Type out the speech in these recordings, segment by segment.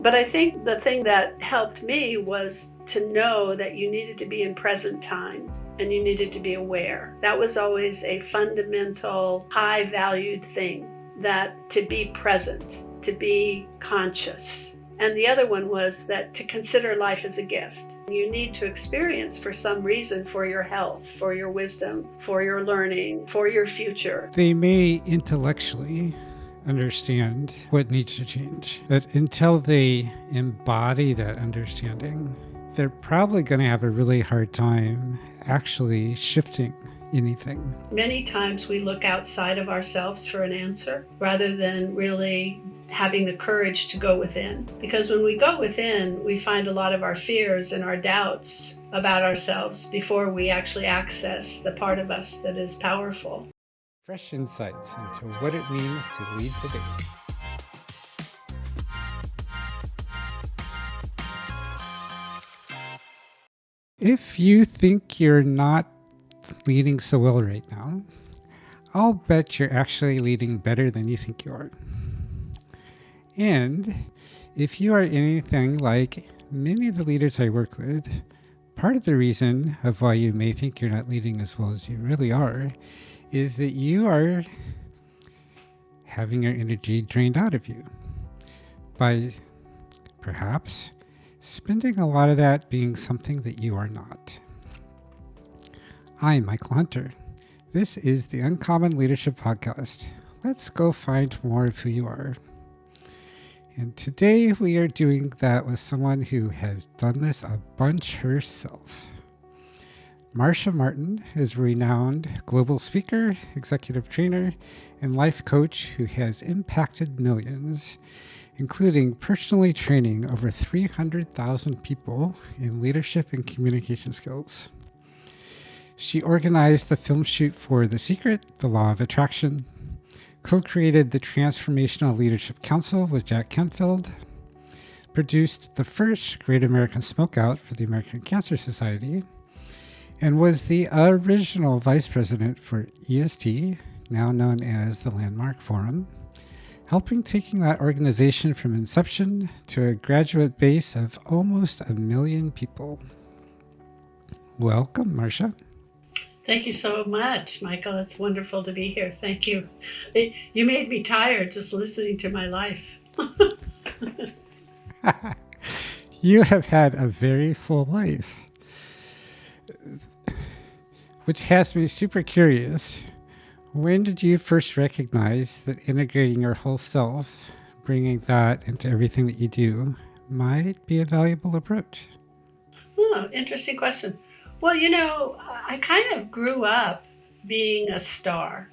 But I think the thing that helped me was to know that you needed to be in present time and you needed to be aware. That was always a fundamental, high valued thing, that to be present, to be conscious. And the other one was that to consider life as a gift. You need to experience for some reason, for your health, for your wisdom, for your learning, for your future. They may intellectually understand what needs to change, but until they embody that understanding, they're probably going to have a really hard time actually shifting anything. Many times we look outside of ourselves for an answer rather than really having the courage to go within. Because when we go within, we find a lot of our fears and our doubts about ourselves before we actually access the part of us that is powerful. Fresh insights into what it means to lead today. If you think you're not leading so well right now, I'll bet you're actually leading better than you think you are. And if you are anything like many of the leaders I work with, part of the reason of why you may think you're not leading as well as you really are is that you are having your energy drained out of you by perhaps spending a lot of that being something that you are not. I'm Michael Hunter. This is the Uncommon Leadership Podcast. Let's go find more of who you are. And today we are doing that with someone who has done this a bunch herself. Marcia Martin is a renowned global speaker, executive trainer, and life coach who has impacted millions, including personally training over 300,000 people in leadership and communication skills. She organized the film shoot for The Secret, The Law of Attraction, co-created the Transformational Leadership Council with Jack Canfield, produced the first Great American Smokeout for the American Cancer Society, and was the original vice president for EST, now known as the Landmark Forum, helping taking that organization from inception to a graduate base of almost 1 million people. Welcome, Marcia. Thank you so much, Michael. It's wonderful to be here. Thank you. You made me tired just listening to my life. You have had a very full life, which has me super curious. When did you first recognize that integrating your whole self, bringing that into everything that you do, might be a valuable approach? Oh, interesting question. Well, I kind of grew up being a star.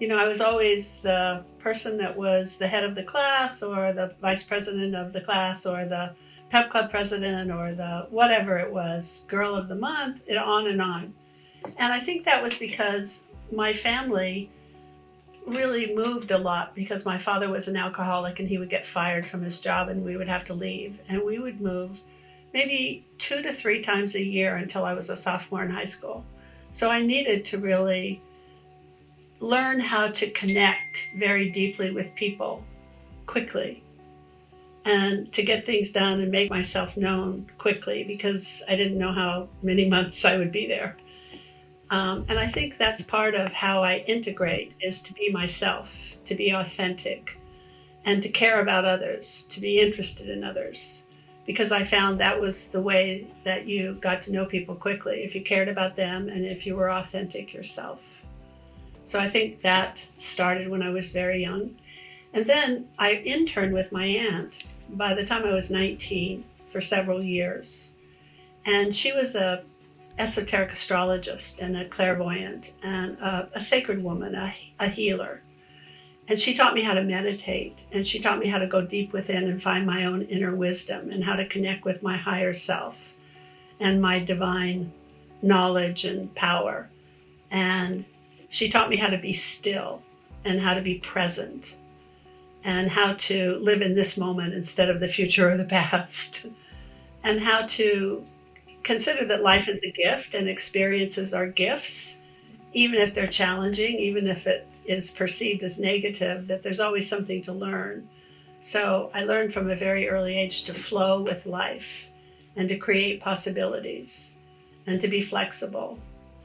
I was always the person that was the head of the class or the vice president of the class or the pep club president or the whatever it was, girl of the month, and on and on. And I think that was because my family really moved a lot because my father was an alcoholic and he would get fired from his job and we would have to leave. And we would move maybe 2 to 3 times a year until I was a sophomore in high school. So I needed to really learn how to connect very deeply with people quickly and to get things done and make myself known quickly because I didn't know how many months I would be there. And I think that's part of how I integrate is to be myself, to be authentic, and to care about others, to be interested in others. Because I found that was the way that you got to know people quickly, if you cared about them and if you were authentic yourself. So I think that started when I was very young. And then I interned with my aunt by the time I was 19 for several years. And she was a esoteric astrologist and a clairvoyant and a sacred woman, a healer. And she taught me how to meditate, and she taught me how to go deep within and find my own inner wisdom and how to connect with my higher self and my divine knowledge and power. And she taught me how to be still and how to be present and how to live in this moment instead of the future or the past, and how to consider that life is a gift and experiences are gifts, even if they're challenging, even if it is perceived as negative, that there's always something to learn. So I learned from a very early age to flow with life and to create possibilities and to be flexible.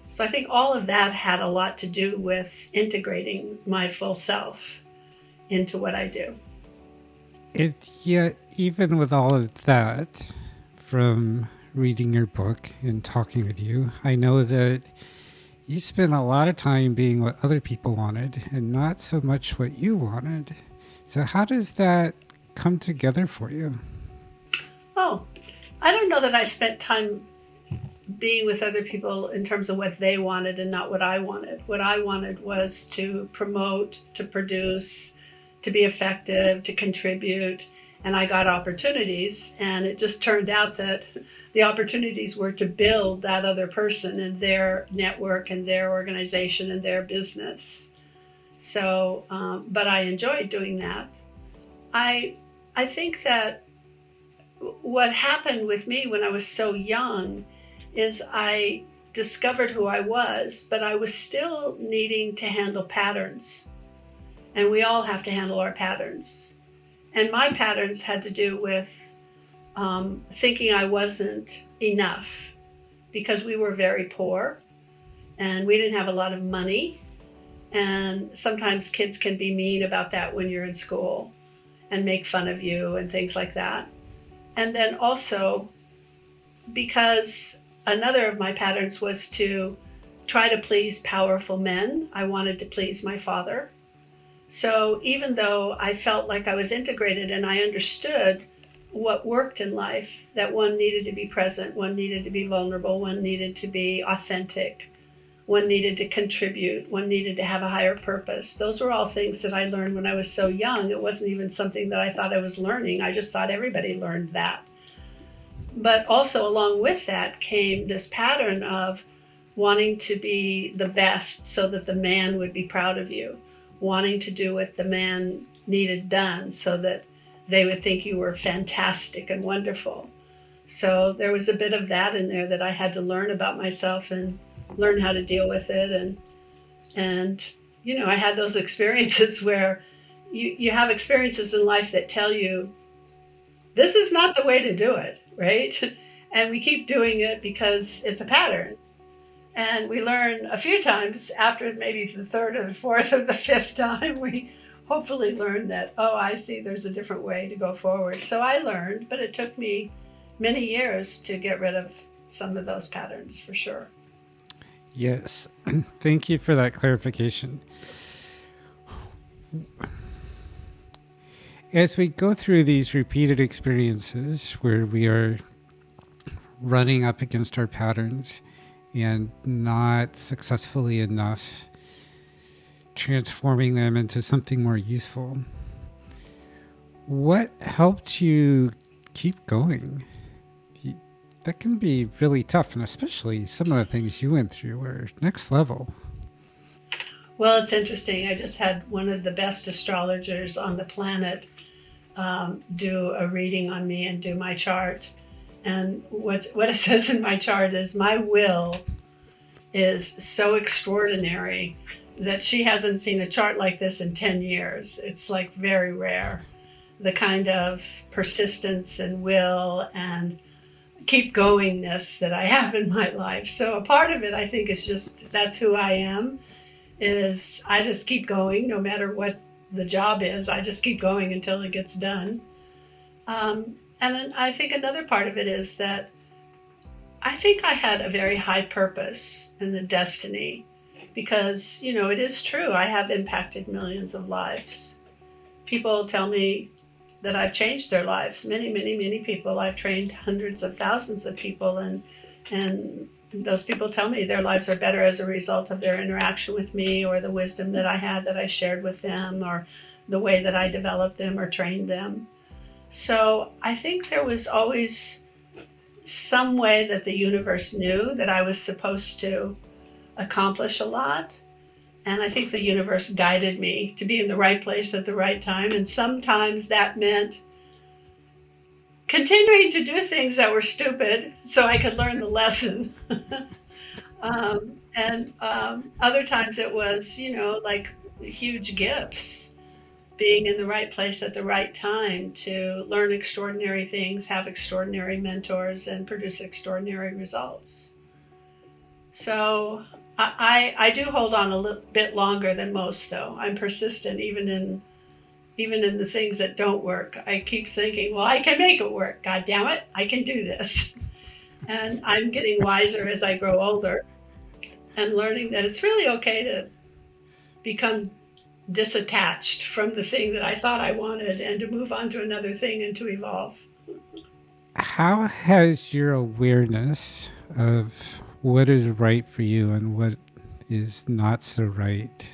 So I think all of that had a lot to do with integrating my full self into what I do. It yet even with all of that, from reading your book and talking with you, I know that you spent a lot of time being what other people wanted and not so much what you wanted. So how does that come together for you? Oh, I don't know that I spent time being with other people in terms of what they wanted and not what I wanted. What I wanted was to promote, to produce, to be effective, to contribute. And I got opportunities, and it just turned out that the opportunities were to build that other person and their network and their organization and their business. So, but I enjoyed doing that. I I think that what happened with me when I was so young is I discovered who I was, but I was still needing to handle patterns. And we all have to handle our patterns. And my patterns had to do with thinking I wasn't enough because we were very poor and we didn't have a lot of money. And sometimes kids can be mean about that when you're in school and make fun of you and things like that. And then also because another of my patterns was to try to please powerful men. I wanted to please my father. So even though I felt like I was integrated and I understood what worked in life, that one needed to be present, one needed to be vulnerable, one needed to be authentic, one needed to contribute, one needed to have a higher purpose. Those were all things that I learned when I was so young. It wasn't even something that I thought I was learning. I just thought everybody learned that. But also along with that came this pattern of wanting to be the best so that the man would be proud of you, wanting to do what the man needed done so that they would think you were fantastic and wonderful. So there was a bit of that in there that I had to learn about myself and learn how to deal with it. And you know, I had those experiences where you have experiences in life that tell you this is not the way to do it, right? And we keep doing it because it's a pattern. And we learn a few times after maybe the third or the fourth or the fifth time, we hopefully learn that, oh, I see there's a different way to go forward. So I learned, but it took me many years to get rid of some of those patterns for sure. Yes. Thank you for that clarification. As we go through these repeated experiences where we are running up against our patterns and not successfully enough transforming them into something more useful, what helped you keep going? That can be really tough, and especially some of the things you went through were next level. Well, it's interesting. I just had one of the best astrologers on the planet do a reading on me and do my chart. And what it says in my chart is my will is so extraordinary that she hasn't seen a chart like this in 10 years. It's like very rare. The kind of persistence and will and keep goingness that I have in my life. So a part of it, I think, is just that's who I am. Is I just keep going no matter what the job is. I just keep going until it gets done. And then I think another part of it is that I think I had a very high purpose and a destiny because, you know, it is true. I have impacted millions of lives. People tell me that I've changed their lives. Many, many, many people. I've trained hundreds of thousands of people, and those people tell me their lives are better as a result of their interaction with me or the wisdom that I had that I shared with them or the way that I developed them or trained them. So I think there was always some way that the universe knew that I was supposed to accomplish a lot. And I think the universe guided me to be in the right place at the right time. And sometimes that meant continuing to do things that were stupid so I could learn the lesson. And other times it was, you know, like huge gifts. being in the right place at the right time to learn extraordinary things, have extraordinary mentors, and produce extraordinary results. So I do hold on a little bit longer than most, though. I'm persistent even in the things that don't work. I keep thinking, well, I can make it work. God damn it, I can do this. And I'm getting wiser as I grow older and learning that it's really okay to become disattached from the thing that I thought I wanted and to move on to another thing and to evolve. How has your awareness of what is right for you and what is not so right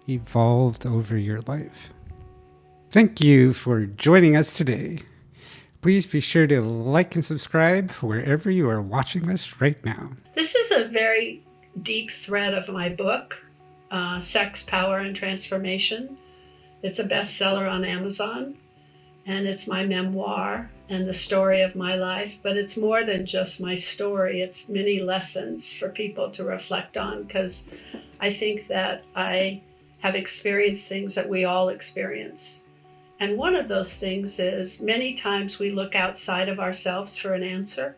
evolved over your life? Thank you for joining us today. Please be sure to like and subscribe wherever you are watching us right now. This is a very deep thread of my book, Sex, Power, and Transformation. It's a bestseller on Amazon, and it's my memoir and the story of my life. But it's more than just my story. It's many lessons for people to reflect on, because I think that I have experienced things that we all experience. And one of those things is many times we look outside of ourselves for an answer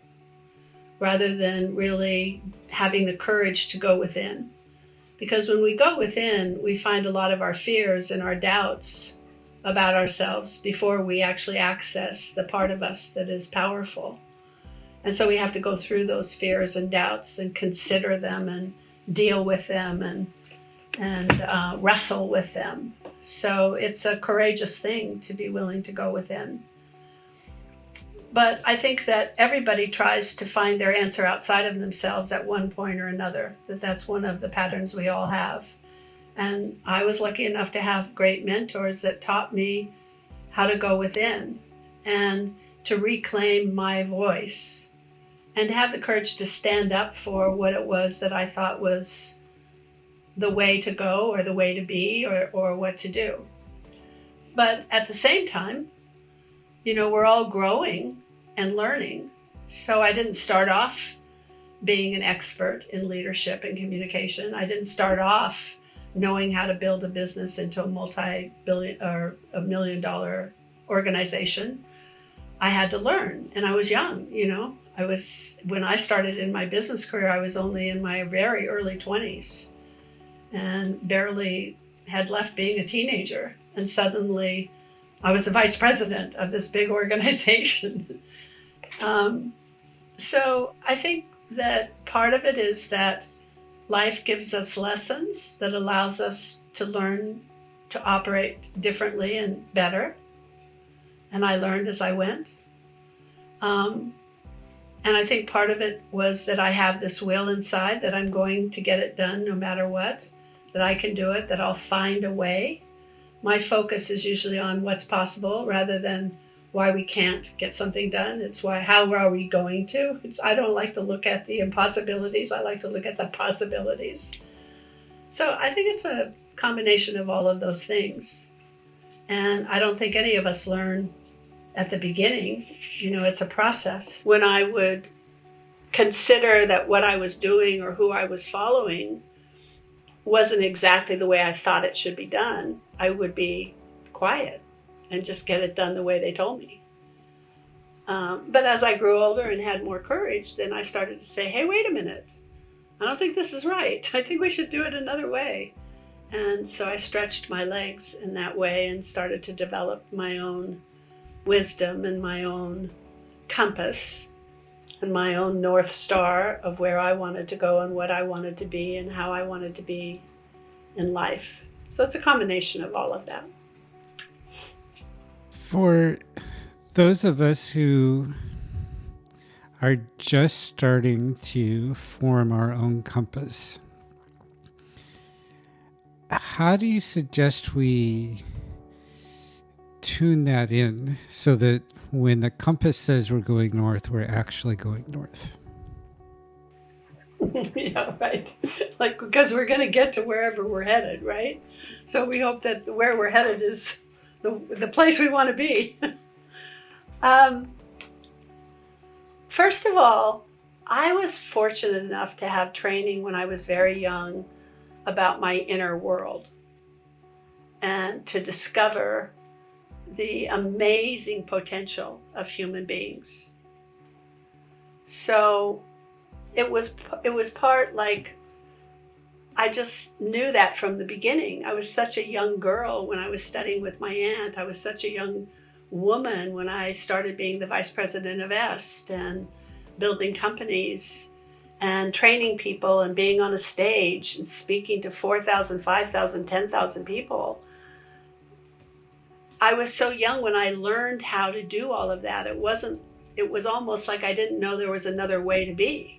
rather than really having the courage to go within. Because when we go within, we find a lot of our fears and our doubts about ourselves before we actually access the part of us that is powerful. And so we have to go through those fears and doubts and consider them and deal with them and wrestle with them. So it's a courageous thing to be willing to go within. But I think that everybody tries to find their answer outside of themselves at one point or another, that's one of the patterns we all have. And I was lucky enough to have great mentors that taught me how to go within and to reclaim my voice and have the courage to stand up for what it was that I thought was the way to go or the way to be or what to do. But at the same time, we're all growing and learning. So I didn't start off being an expert in leadership and communication. I didn't start off knowing how to build a business into a multi-billion or $1 million organization. I had to learn, and I was young. When I started in my business career, I was only in my very early 20s and barely had left being a teenager. And suddenly I was the vice president of this big organization. So I think that part of it is that life gives us lessons that allows us to learn to operate differently and better. And I learned as I went. And I think part of it was that I have this will inside that I'm going to get it done no matter what, that I can do it, that I'll find a way. My focus is usually on what's possible rather than why we can't get something done. It's how are we going to? I don't like to look at the impossibilities. I like to look at the possibilities. So I think it's a combination of all of those things. And I don't think any of us learn at the beginning. It's a process. When I would consider that what I was doing or who I was following wasn't exactly the way I thought it should be done, I would be quiet and just get it done the way they told me. But as I grew older and had more courage, then I started to say, hey, wait a minute. I don't think this is right. I think we should do it another way. And so I stretched my legs in that way and started to develop my own wisdom and my own compass and my own North Star of where I wanted to go and what I wanted to be and how I wanted to be in life. So it's a combination of all of that. For those of us who are just starting to form our own compass, how do you suggest we tune that in so that when the compass says we're going north, we're actually going north? Yeah, right. Because we're going to get to wherever we're headed, right? So we hope that where we're headed is the place we want to be. First of all, I was fortunate enough to have training when I was very young about my inner world. and to discover the amazing potential of human beings. So it was part like, I just knew that from the beginning. I was such a young girl when I was studying with my aunt. I was such a young woman when I started being the vice president of EST and building companies and training people and being on a stage and speaking to 4,000, 5,000, 10,000 people. I was so young when I learned how to do all of that. It was almost like I didn't know there was another way to be.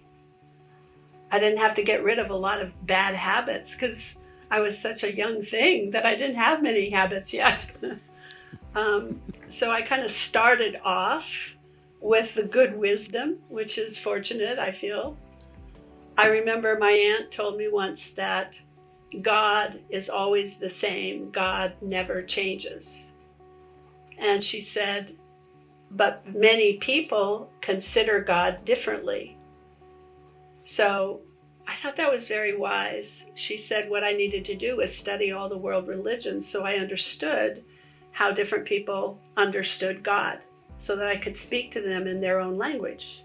I didn't have to get rid of a lot of bad habits because I was such a young thing that I didn't have many habits yet. So I kind of started off with the good wisdom, which is fortunate, I feel. I remember my aunt told me once that God is always the same. God never changes. And she said, but many people consider God differently. So I thought that was very wise. She said what I needed to do was study all the world religions so I understood how different people understood God, so that I could speak to them in their own language.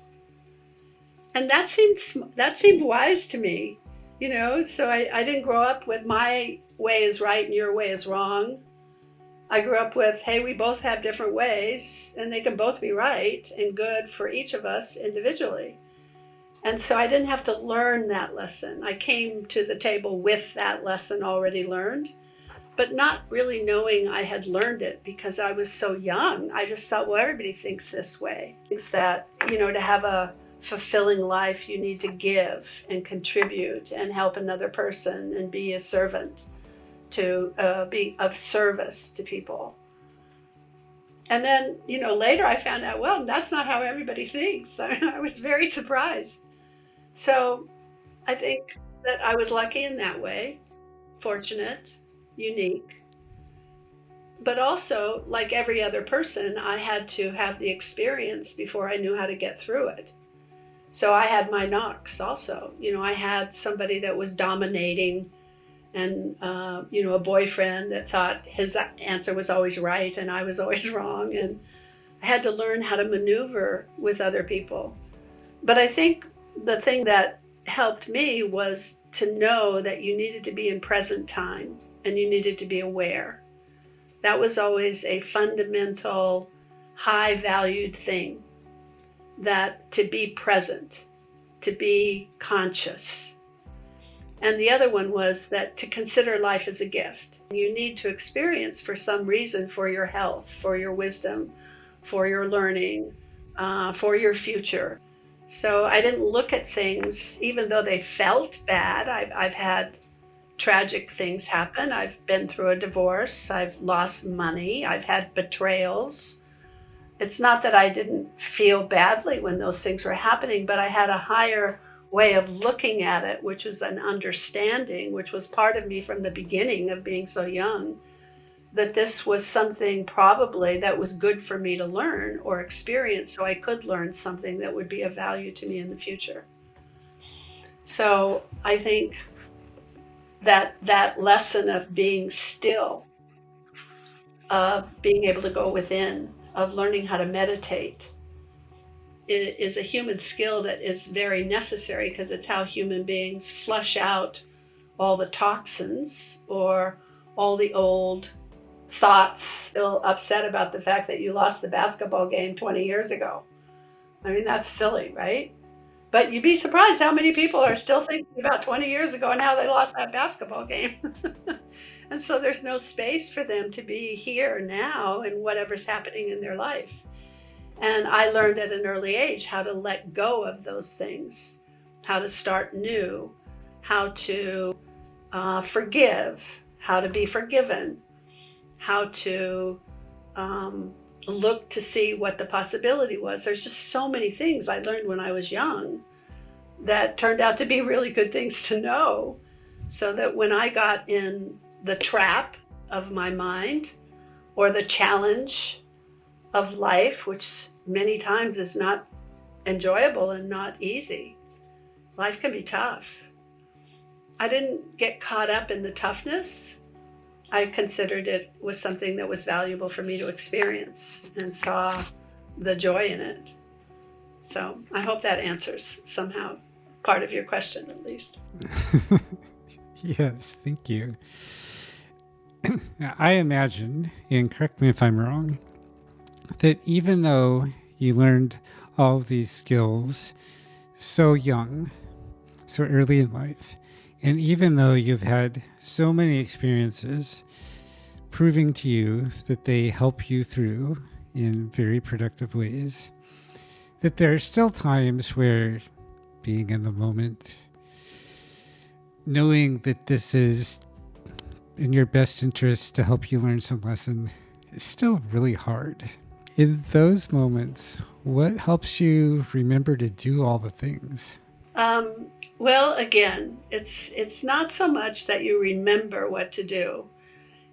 And that seemed wise to me, so I didn't grow up with my way is right and your way is wrong. I grew up with, hey, we both have different ways and they can both be right and good for each of us individually. And so I didn't have to learn that lesson. I came to the table with that lesson already learned, but not really knowing I had learned it because I was so young. I just thought, well, everybody thinks this way. Thinks that, to have a fulfilling life, you need to give and contribute and help another person and be a servant, to be of service to people. And then, later I found out, well, that's not how everybody thinks. I was very surprised. So I think that I was lucky in that way, fortunate, unique. But also, like every other person, I had to have the experience before I knew how to get through it. So I had my knocks also. I had somebody that was dominating and, a boyfriend that thought his answer was always right and I was always wrong. And I had to learn how to maneuver with other people. But I think the thing that helped me was to know that you needed to be in present time and you needed to be aware. That was always a fundamental, high valued thing, that to be present, to be conscious. And the other one was that to consider life as a gift. You need to experience for some reason, for your health, for your wisdom, for your learning, for your future. So I didn't look at things, even though they felt bad. I've had tragic things happen. I've been through a divorce. I've lost money. I've had betrayals. It's not that I didn't feel badly when those things were happening, but I had a higher way of looking at it, which was an understanding, which was part of me from the beginning of being so young, that this was something probably that was good for me to learn or experience so I could learn something that would be of value to me in the future. So I think that lesson of being still, of being able to go within, of learning how to meditate, is a human skill that is very necessary because it's how human beings flush out all the toxins or all the old thoughts. Feel upset about the fact that you lost the basketball game 20 years ago. I mean, that's silly, right? But you'd be surprised how many people are still thinking about 20 years ago and how they lost that basketball game. And so there's no space for them to be here now and whatever's happening in their life. And I learned at an early age how to let go of those things, how to start new, how to forgive, how to be forgiven, how to look to see what the possibility was. There's just so many things I learned when I was young that turned out to be really good things to know, so that when I got in the trap of my mind or the challenge of life, which many times is not enjoyable and not easy, life can be tough. I didn't get caught up in the toughness. I considered it was something that was valuable for me to experience and saw the joy in it. So I hope that answers somehow part of your question, at least. Yes, thank you. Now, I imagine, and correct me if I'm wrong, that even though you learned all of these skills so young, so early in life, and even though you've had so many experiences proving to you that they help you through in very productive ways, that there are still times where being in the moment, knowing that this is in your best interest to help you learn some lesson, is still really hard. In those moments, what helps you remember to do all the things? Well, again, it's not so much that you remember what to do.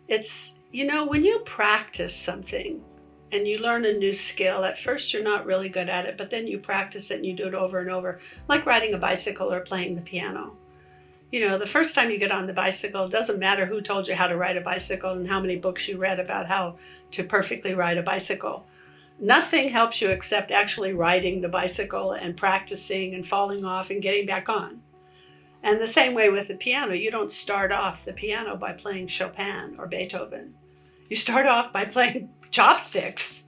It's, when you practice something and you learn a new skill, at first you're not really good at it, but then you practice it and you do it over and over, like riding a bicycle or playing the piano. The first time you get on the bicycle, it doesn't matter who told you how to ride a bicycle and how many books you read about how to perfectly ride a bicycle. Nothing helps you except actually riding the bicycle and practicing and falling off and getting back on. And the same way with the piano, you don't start off the piano by playing Chopin or Beethoven. You start off by playing chopsticks,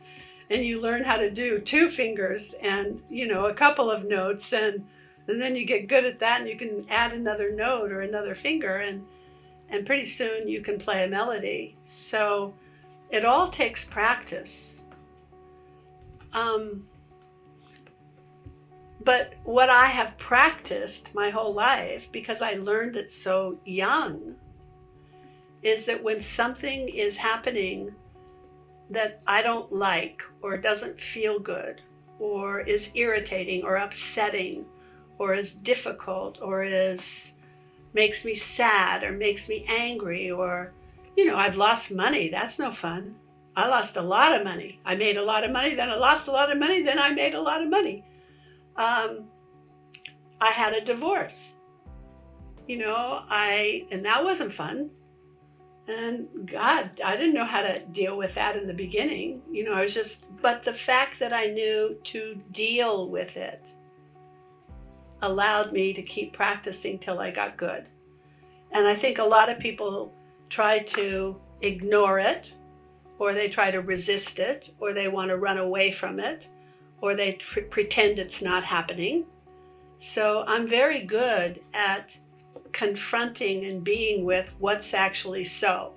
and you learn how to do two fingers and, a couple of notes, and then you get good at that and you can add another note or another finger, and pretty soon you can play a melody. So it all takes practice. But what I have practiced my whole life, because I learned it so young, is that when something is happening that I don't like or doesn't feel good or is irritating or upsetting or is difficult or makes me sad or makes me angry, or I've lost money. That's no fun. I lost a lot of money. I made a lot of money, then I lost a lot of money, then I made a lot of money. I had a divorce, and that wasn't fun. And God, I didn't know how to deal with that in the beginning. But the fact that I knew to deal with it allowed me to keep practicing till I got good. And I think a lot of people try to ignore it, or they try to resist it, or they want to run away from it, or they pretend it's not happening. So I'm very good at confronting and being with what's actually so.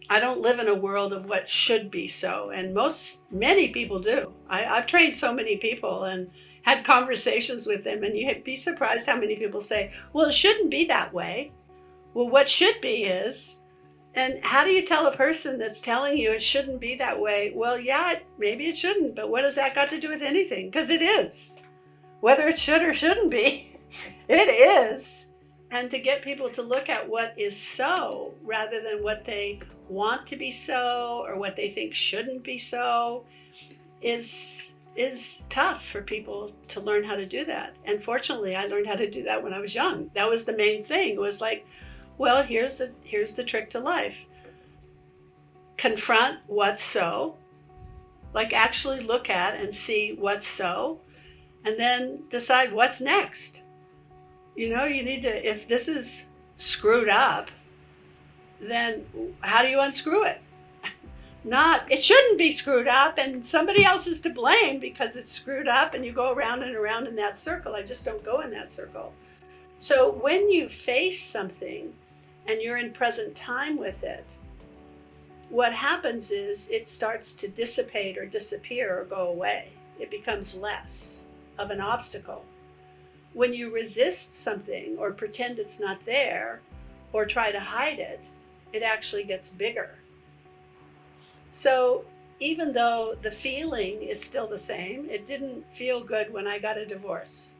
I don't live in a world of what should be so, and many people do. I've trained so many people and had conversations with them, and you'd be surprised how many people say, well, it shouldn't be that way. Well, what should be is. And how do you tell a person that's telling you it shouldn't be that way? Well, yeah, maybe it shouldn't, but what has that got to do with anything? Because it is. Whether it should or shouldn't be, it is. And to get people to look at what is so rather than what they want to be so or what they think shouldn't be so is tough for people to learn how to do that. And fortunately, I learned how to do that when I was young. That was the main thing. It was like, well, here's the trick to life. Confront what's so, like actually look at and see what's so, and then decide what's next. You need to, if this is screwed up, then how do you unscrew it? It shouldn't be screwed up and somebody else is to blame because it's screwed up, and you go around and around in that circle. I just don't go in that circle. So when you face something and you're in present time with it, what happens is it starts to dissipate or disappear or go away. It becomes less of an obstacle. When you resist something or pretend it's not there or try to hide it, it actually gets bigger. So even though the feeling is still the same, it didn't feel good when I got a divorce.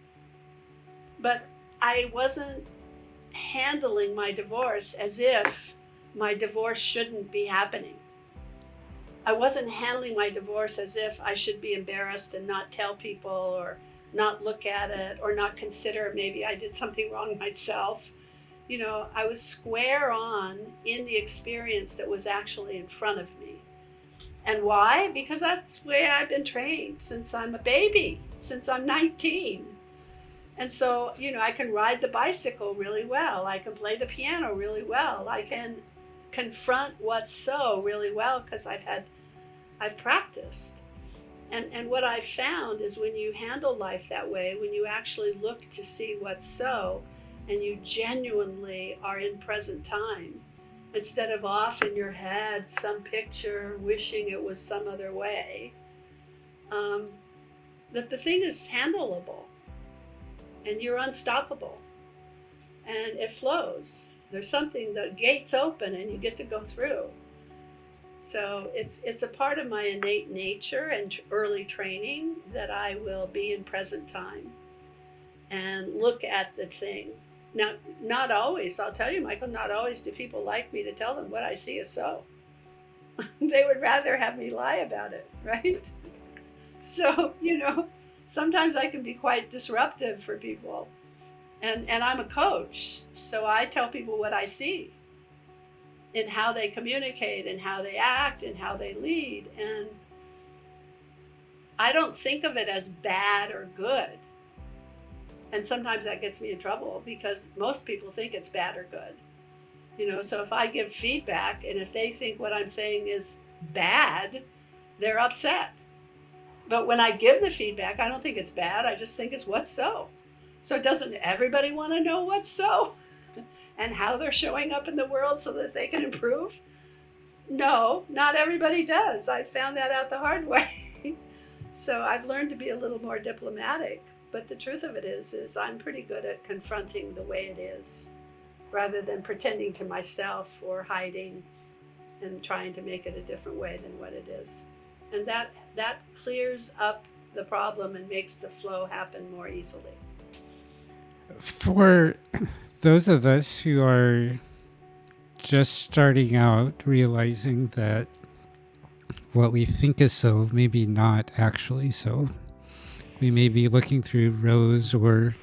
But I wasn't handling my divorce as if my divorce shouldn't be happening. I wasn't handling my divorce as if I should be embarrassed and not tell people or not look at it or not consider maybe I did something wrong myself. I was square on in the experience that was actually in front of me. And why? Because that's the way I've been trained since I'm a baby, since I'm 19. And so, I can ride the bicycle really well. I can play the piano really well. I can confront what's so really well because I've practiced. And what I've found is when you handle life that way, when you actually look to see what's so, and you genuinely are in present time, instead of off in your head, some picture, wishing it was some other way, um, that the thing is handleable and you're unstoppable and it flows. There's something, the gates open and you get to go through. So it's a part of my innate nature and early training that I will be in present time and look at the thing. Now, not always, I'll tell you, Michael, not always do people like me to tell them what I see is so. They would rather have me lie about it, right? So, sometimes I can be quite disruptive for people. And I'm a coach, so I tell people what I see in how they communicate and how they act and how they lead. And I don't think of it as bad or good. And sometimes that gets me in trouble because most people think it's bad or good. So if I give feedback and if they think what I'm saying is bad, they're upset. But when I give the feedback, I don't think it's bad. I just think it's what's so. So doesn't everybody want to know what's so and how they're showing up in the world so that they can improve? No, not everybody does. I found that out the hard way. So I've learned to be a little more diplomatic. But the truth of it is I'm pretty good at confronting the way it is rather than pretending to myself or hiding and trying to make it a different way than what it is. And that clears up the problem and makes the flow happen more easily. For those of us who are just starting out, realizing that what we think is so, maybe not actually so. We may be looking through rose or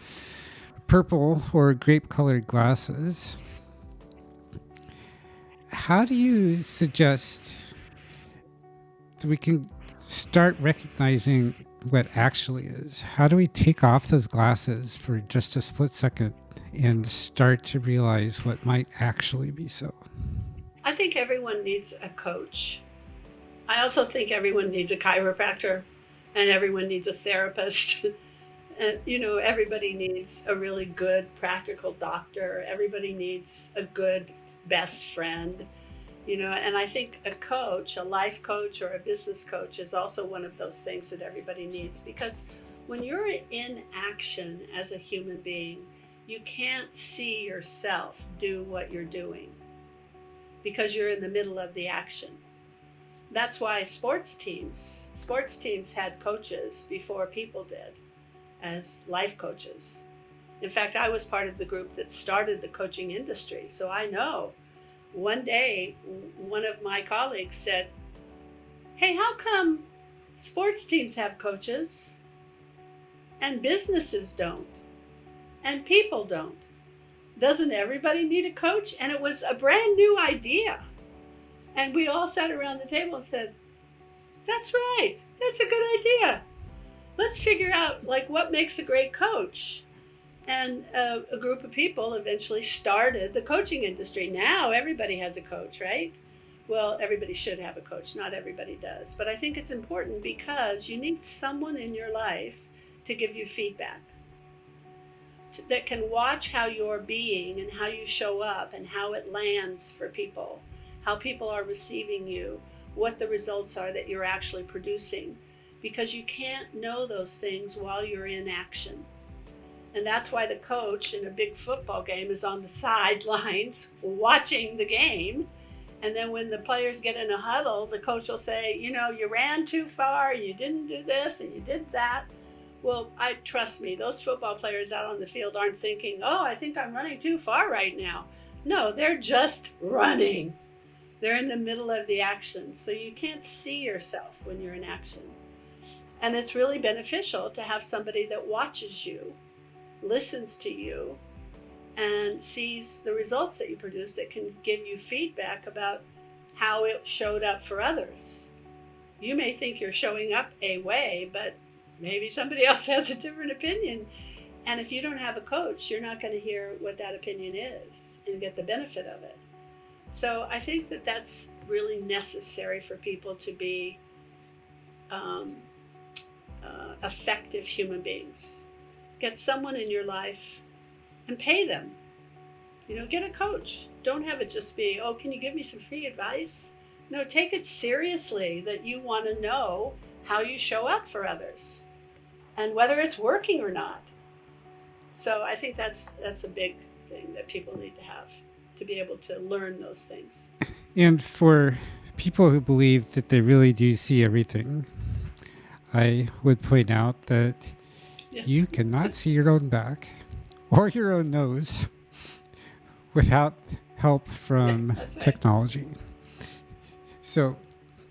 purple or grape colored glasses. How do you suggest that we can start recognizing what actually is? How do we take off those glasses for just a split second and start to realize what might actually be so? I think everyone needs a coach. I also think everyone needs a chiropractor and everyone needs a therapist. And, everybody needs a really good practical doctor. Everybody needs a good best friend. And I think a coach, a life coach or a business coach is also one of those things that everybody needs, because when you're in action as a human being, you can't see yourself do what you're doing because you're in the middle of the action. That's why sports teams had coaches before people did as life coaches. In fact, I was part of the group that started the coaching industry. So I know one day, one of my colleagues said, "Hey, how come sports teams have coaches and businesses don't and people don't? Doesn't everybody need a coach?" And it was a brand new idea. And we all sat around the table and said, "That's right. That's a good idea. Let's figure out what makes a great coach." And a group of people eventually started the coaching industry. Now everybody has a coach, right? Well, everybody should have a coach. Not everybody does. But I think it's important because you need someone in your life to give you feedback, that can watch how you're being and how you show up and how it lands for people, how people are receiving you, what the results are that you're actually producing. Because you can't know those things while you're in action. And that's why the coach in a big football game is on the sidelines watching the game. And then when the players get in a huddle, the coach will say, "You ran too far, you didn't do this, and you did that." Well, trust me, those football players out on the field aren't thinking, "Oh, I think I'm running too far right now." No, they're just running. They're in the middle of the action. So you can't see yourself when you're in action. And it's really beneficial to have somebody that watches you, listens to you, and sees the results that you produce, that can give you feedback about how it showed up for others. You may think you're showing up a way, but maybe somebody else has a different opinion. And if you don't have a coach, you're not going to hear what that opinion is and get the benefit of it. So I think that that's really necessary for people to be effective human beings. Get someone in your life and pay them. Get a coach. Don't have it just be, oh, can you give me some free advice? No, take it seriously that you want to know how you show up for others and whether it's working or not. So I think that's a big thing that people need to have, to be able to learn those things. And for people who believe that they really do see everything, I would point out that you cannot see your own back or your own nose without help from technology. So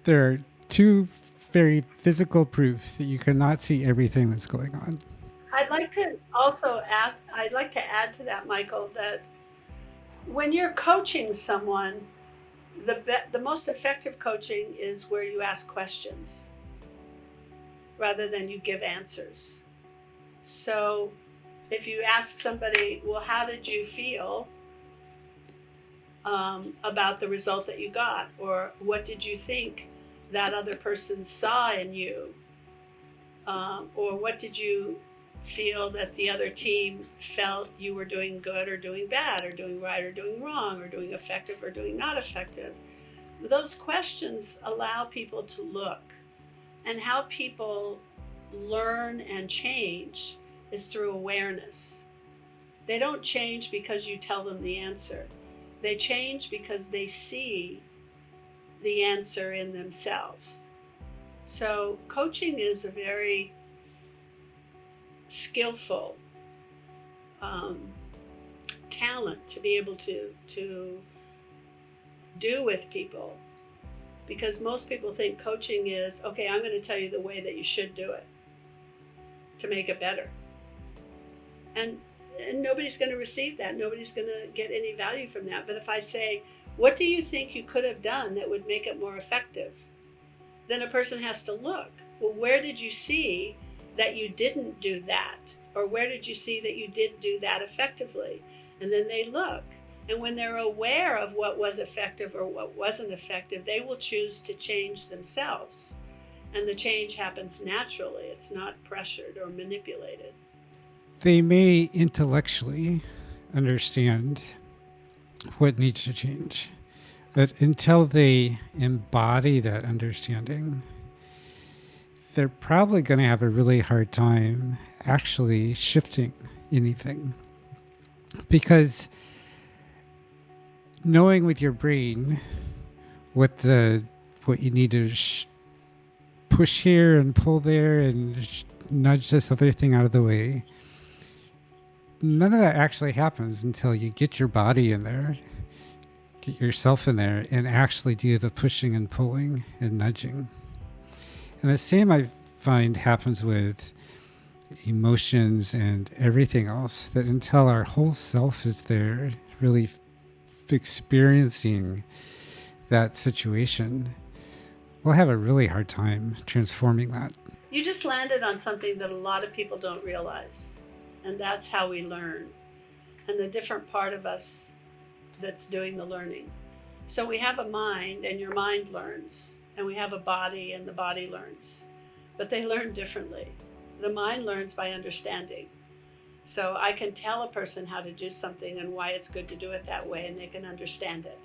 there are two very physical proofs that you cannot see everything that's going on. I'd like to add to that, Michael, that when you're coaching someone, the most effective coaching is where you ask questions rather than you give answers. So if you ask somebody, well, how did you feel about the result that you got? Or what did you think that other person saw in you? Or what did you feel that the other team felt you were doing good or doing bad, or doing right or doing wrong, or doing effective or doing not effective? Those questions allow people to look. And how people learn and change is through awareness. They don't change because you tell them the answer. They change because they see the answer in themselves. So coaching is a very skillful talent to be able to do with people, because most people think coaching is, okay, I'm going to tell you the way that you should do it to make it better. And nobody's going to receive that. Nobody's going to get any value from that. But if I say, what do you think you could have done that would make it more effective? Then a person has to look. Well, where did you see that you didn't do that? Or where did you see that you did do that effectively? And then they look. And when they're aware of what was effective or what wasn't effective, they will choose to change themselves. And the change happens naturally. It's not pressured or manipulated. They may intellectually understand what needs to change, but until they embody that understanding, they're probably going to have a really hard time actually shifting anything. Because knowing with your brain what you need to push here and pull there and nudge this other thing out of the way, none of that actually happens until you get your body in there, get yourself in there, and actually do the pushing and pulling and nudging. And the same I find happens with emotions and everything else, that until our whole self is there really experiencing that situation, we'll have a really hard time transforming that. You just landed on something that a lot of people don't realize. And that's how we learn, and the different part of us that's doing the learning. So we have a mind, and your mind learns, and we have a body, and the body learns, but they learn differently. The mind learns by understanding. So I can tell a person how to do something and why it's good to do it that way, and they can understand it.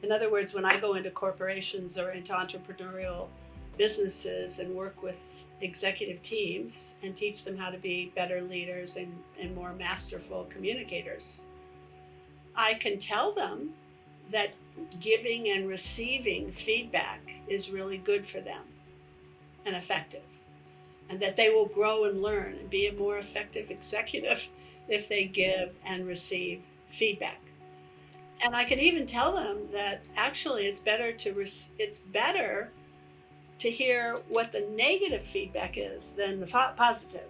In other words, when I go into corporations or into entrepreneurial businesses and work with executive teams and teach them how to be better leaders and more masterful communicators, I can tell them that giving and receiving feedback is really good for them and effective, and that they will grow and learn and be a more effective executive if they give and receive feedback. And I can even tell them that actually it's better to hear what the negative feedback is than the positive.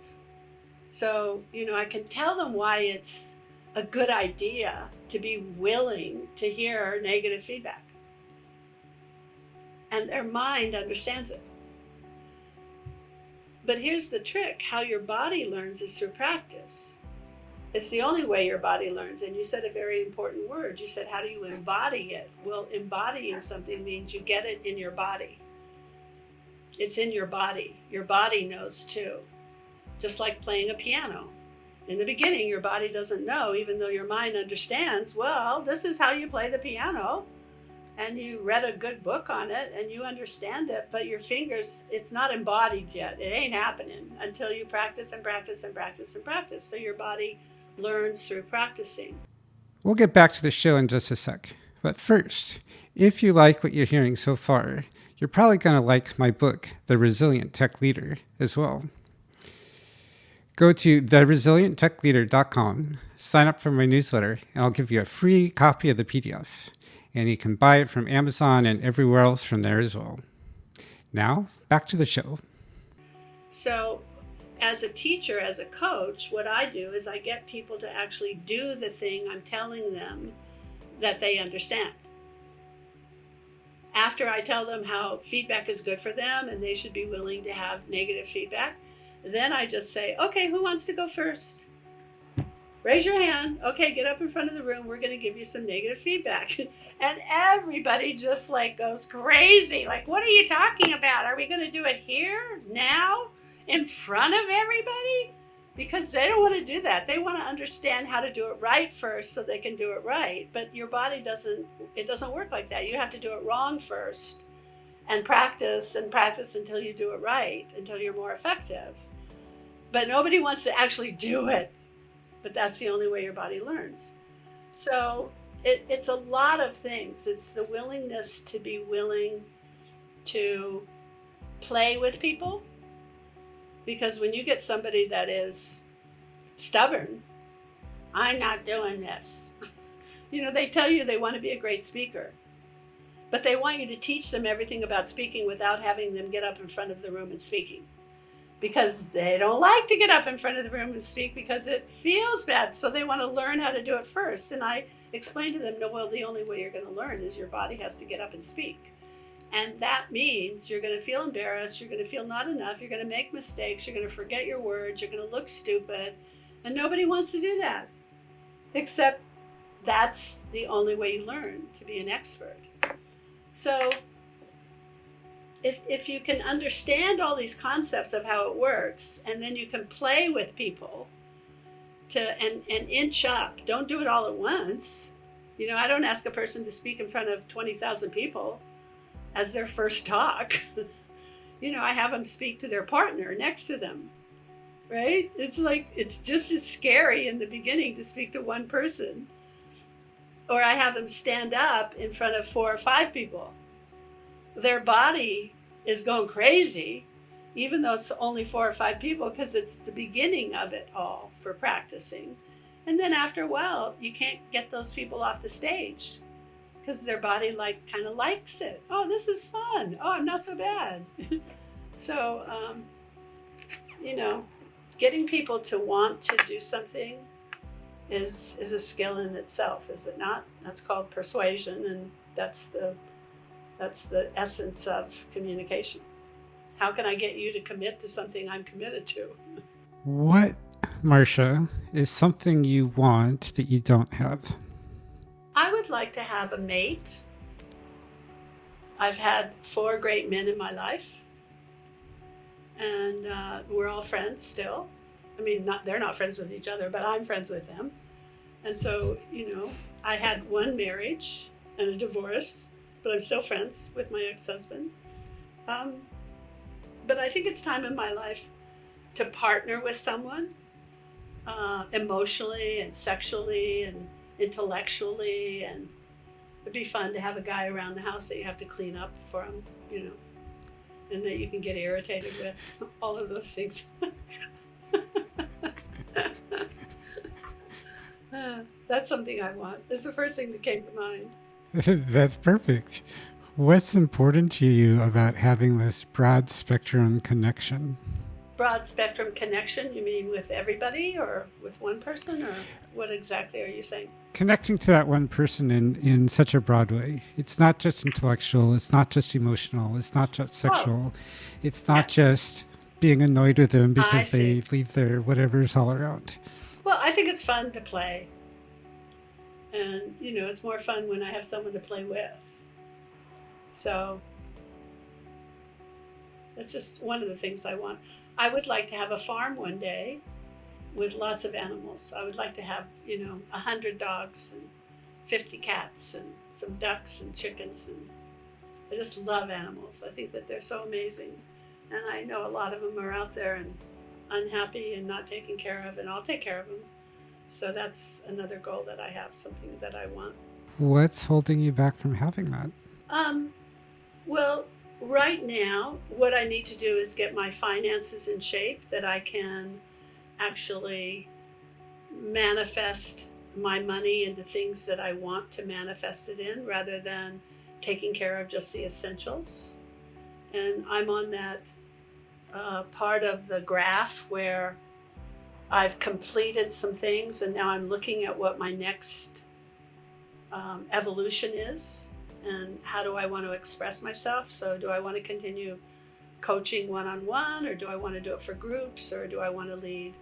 So, I can tell them why it's a good idea to be willing to hear negative feedback. And their mind understands it. But here's the trick: how your body learns is through practice. It's the only way your body learns. And you said a very important word. You said, how do you embody it? Well, embodying something means you get it in your body. It's in your body. Your body knows too. Just like playing a piano. In the beginning, your body doesn't know, even though your mind understands, well, this is how you play the piano. And you read a good book on it and you understand it, but your fingers, it's not embodied yet. It ain't happening until you practice and practice and practice and practice. So your body learns through practicing. We'll get back to the show in just a sec. But first, if you like what you're hearing so far, you're probably going to like my book, The Resilient Tech Leader, as well. Go to theresilienttechleader.com, sign up for my newsletter, and I'll give you a free copy of the PDF. And you can buy it from Amazon and everywhere else from there as well. Now, back to the show. So, as a teacher, as a coach, what I do is I get people to actually do the thing I'm telling them that they understand. After I tell them how feedback is good for them and they should be willing to have negative feedback, then I just say, okay, who wants to go first? Raise your hand. Okay, get up in front of the room. We're going to give you some negative feedback. And everybody just like goes crazy. Like, what are you talking about? Are we going to do it here, now, in front of everybody? Because they don't want to do that. They want to understand how to do it right first so they can do it right. But your body doesn't work like that. You have to do it wrong first and practice until you do it right, until you're more effective. But nobody wants to actually do it. But that's the only way your body learns. So it's a lot of things. It's the willingness to be willing to play with people. Because when you get somebody that is stubborn, I'm not doing this. They tell you they want to be a great speaker. But they want you to teach them everything about speaking without having them get up in front of the room and speaking. Because they don't like to get up in front of the room and speak because it feels bad. So they want to learn how to do it first. And I explain to them, no, well, the only way you're going to learn is your body has to get up and speak. And that means you're going to feel embarrassed. You're going to feel not enough. You're going to make mistakes. You're going to forget your words. You're going to look stupid. And nobody wants to do that. Except that's the only way you learn to be an expert. So if you can understand all these concepts of how it works, and then you can play with people and inch up, don't do it all at once. I don't ask a person to speak in front of 20,000 people as their first talk. I have them speak to their partner next to them, right? It's just as scary in the beginning to speak to one person. Or I have them stand up in front of 4 or 5 people. Their body is going crazy, even though it's only 4 or 5 people, because it's the beginning of it all for practicing. And then after a while, you can't get those people off the stage because their body kind of likes it. Oh, this is fun. Oh, I'm not so bad. So, getting people to want to do something is a skill in itself, is it not? That's called persuasion, and that's the essence of communication. How can I get you to commit to something I'm committed to? What, Marcia, is something you want that you don't have? I would like to have a mate. I've had 4 great men in my life, and we're all friends still. I mean, they're not friends with each other, but I'm friends with them. And so, I had 1 marriage and a divorce, but I'm still friends with my ex-husband. But I think it's time in my life to partner with someone emotionally and sexually and intellectually, and it'd be fun to have a guy around the house that you have to clean up for him, and that you can get irritated with, all of those things. That's something I want. It's the first thing that came to mind. That's perfect. What's important to you about having this broad spectrum connection? Broad spectrum connection, you mean with everybody or with one person, or what exactly are you saying? Connecting to that one person in such a broad way. It's not just intellectual, it's not just emotional, it's not just sexual, it's not just being annoyed with them because they leave their whatever's all around. Well, I think it's fun to play. And, it's more fun when I have someone to play with. So that's just one of the things I want. I would like to have a farm one day with lots of animals. I would like to have, 100 dogs and 50 cats and some ducks and chickens. And I just love animals. I think that they're so amazing. And I know a lot of them are out there and unhappy and not taken care of, and I'll take care of them. So that's another goal that I have, something that I want. What's holding you back from having that? Well, right now, what I need to do is get my finances in shape that I can actually manifest my money into things that I want to manifest it in, rather than taking care of just the essentials. And I'm on that part of the graph where I've completed some things, and now I'm looking at what my next evolution is, and how do I want to express myself. So do I want to continue coaching one-on-one, or do I want to do it for groups, or do I want to lead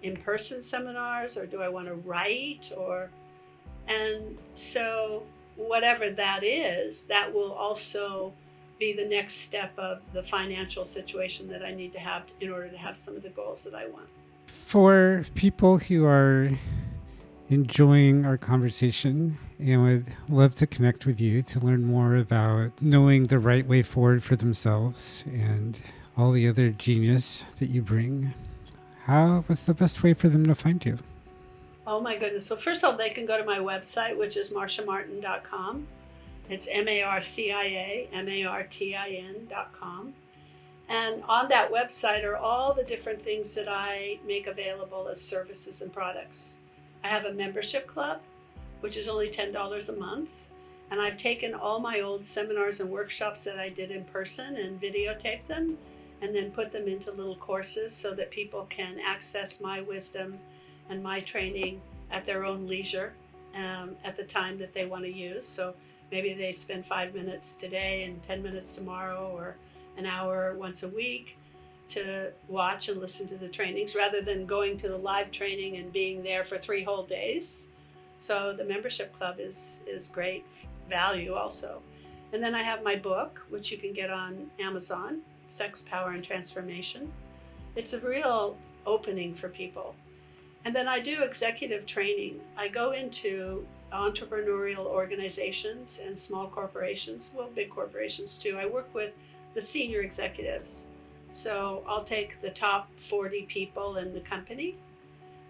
in-person seminars, or do I want to write, and so whatever that is, that will also be the next step of the financial situation that I need to have in order to have some of the goals that I want. For people who are enjoying our conversation and would love to connect with you to learn more about knowing the right way forward for themselves and all the other genius that you bring, what's the best way for them to find you? Oh my goodness. Well, first of all, they can go to my website, which is marciamartin.com. It's MarciaMartin.com. And on that website are all the different things that I make available as services and products. I have a membership club, which is only $10 a month. And I've taken all my old seminars and workshops that I did in person and videotaped them, and then put them into little courses so that people can access my wisdom and my training at their own leisure, at the time that they want to use. So maybe they spend 5 minutes today and 10 minutes tomorrow, or an hour once a week to watch and listen to the trainings, rather than going to the live training and being there for 3 whole days. So the membership club is great value also. And then I have my book, which you can get on Amazon, Sex, Power, and Transformation. It's a real opening for people. And then I do executive training. I go into entrepreneurial organizations and small corporations, well, big corporations too. I work with the senior executives. So I'll take the top 40 people in the company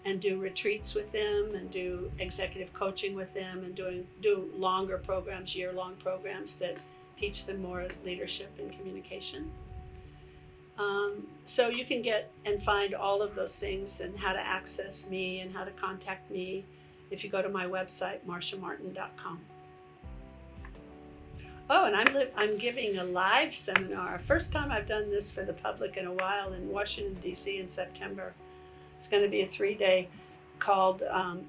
and do retreats with them and do executive coaching with them, and do longer programs, year-long programs that teach them more leadership and communication. So you can get and find all of those things and how to access me and how to contact me if you go to my website, marciamartin.com. Oh, and I'm giving a live seminar. First time I've done this for the public in a while, in Washington, D.C. in September. It's going to be a 3-day called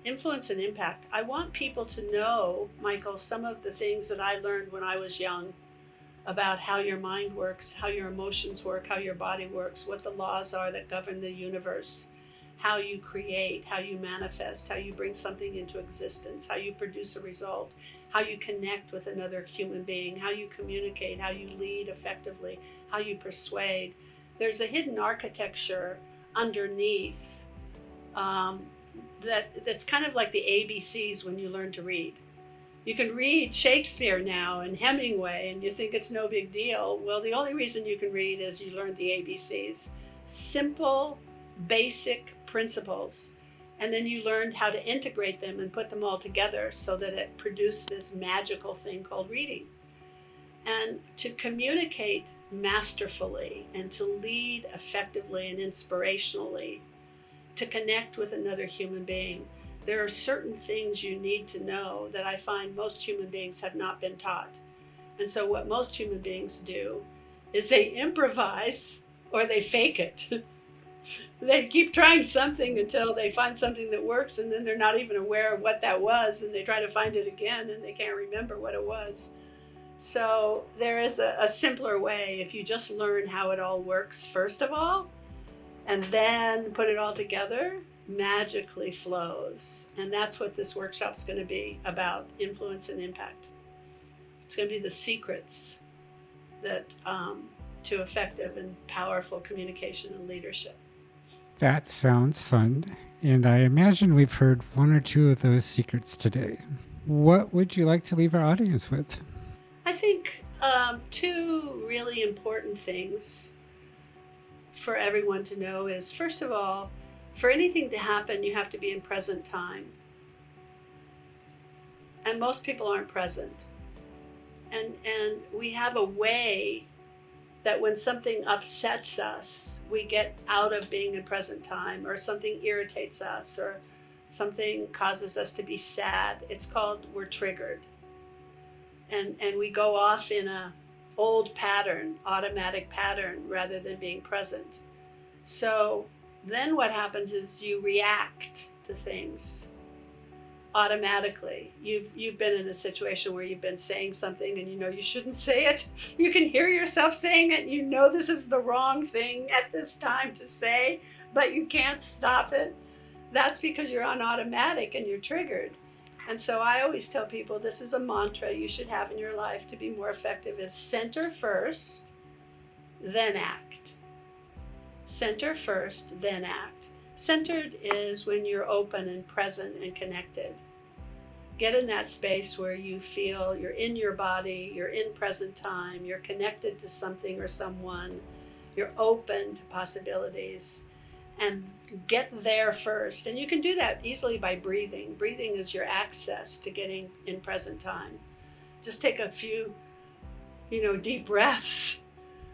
Influence and Impact. I want people to know, Michael, some of the things that I learned when I was young about how your mind works, how your emotions work, how your body works, what the laws are that govern the universe, how you create, how you manifest, how you bring something into existence, how you produce a result, how you connect with another human being, how you communicate, how you lead effectively, how you persuade. There's a hidden architecture underneath that's kind of like the ABCs when you learn to read. You can read Shakespeare now and Hemingway and you think it's no big deal. Well, the only reason you can read is you learned the ABCs. Simple, basic principles. And then you learned how to integrate them and put them all together so that it produced this magical thing called reading. And to communicate masterfully and to lead effectively and inspirationally, to connect with another human being, there are certain things you need to know that I find most human beings have not been taught. And so what most human beings do is they improvise or they fake it. They keep trying something until they find something that works, and then they're not even aware of what that was, and they try to find it again and they can't remember what it was. So there is a simpler way if you just learn how it all works first of all, and then put it all together, magically flows. And that's what this workshop's going to be about: influence and impact. It's going to be the secrets that to effective and powerful communication and leadership. That sounds fun, and I imagine we've heard one or two of those secrets today. What would you like to leave our audience with? I think two really important things for everyone to know is, first of all, for anything to happen, you have to be in present time. And most people aren't present. And we have a way that when something upsets us, we get out of being in present time, or something irritates us, or something causes us to be sad. It's called we're triggered. And we go off in a old pattern, automatic pattern, rather than being present. So then what happens is you react to things automatically. You've been in a situation where you've been saying something and you know you shouldn't say it. You can hear yourself saying it. You know this is the wrong thing at this time to say, but you can't stop it. That's because you're on automatic and you're triggered. And so I always tell people, this is a mantra you should have in your life to be more effective: is center first, then act. Center first, then act. Centered is when you're open and present and connected. Get in that space where you feel you're in your body, you're in present time, you're connected to something or someone, you're open to possibilities, and get there first. And you can do that easily by breathing. Breathing is your access to getting in present time. Just take a few, deep breaths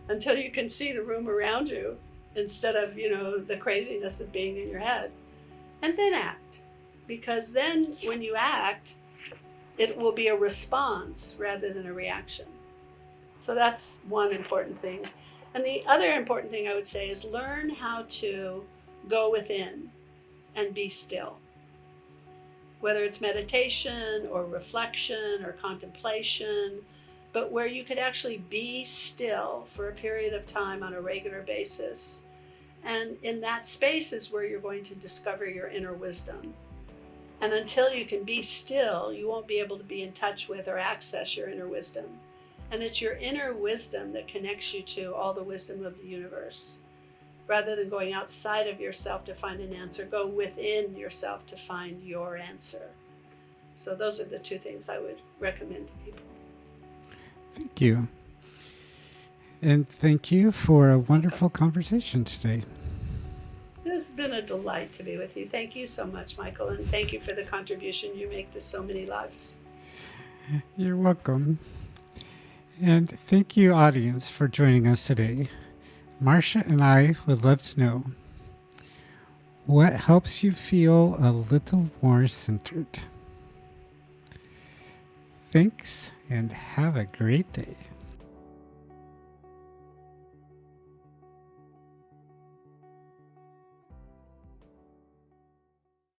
until you can see the room around you, instead of, the craziness of being in your head. And then act. Because then when you act, it will be a response rather than a reaction. So that's one important thing. And the other important thing I would say is learn how to go within and be still. Whether it's meditation or reflection or contemplation, but where you could actually be still for a period of time on a regular basis. And in that space is where you're going to discover your inner wisdom. And until you can be still, you won't be able to be in touch with or access your inner wisdom. And it's your inner wisdom that connects you to all the wisdom of the universe. Rather than going outside of yourself to find an answer, go within yourself to find your answer. So those are the two things I would recommend to people. Thank you. And thank you for a wonderful conversation today. It's been a delight to be with you. Thank you so much, Michael, and thank you for the contribution you make to so many lives. You're welcome. And thank you, audience, for joining us today. Marcia and I would love to know what helps you feel a little more centered. Thanks, and have a great day.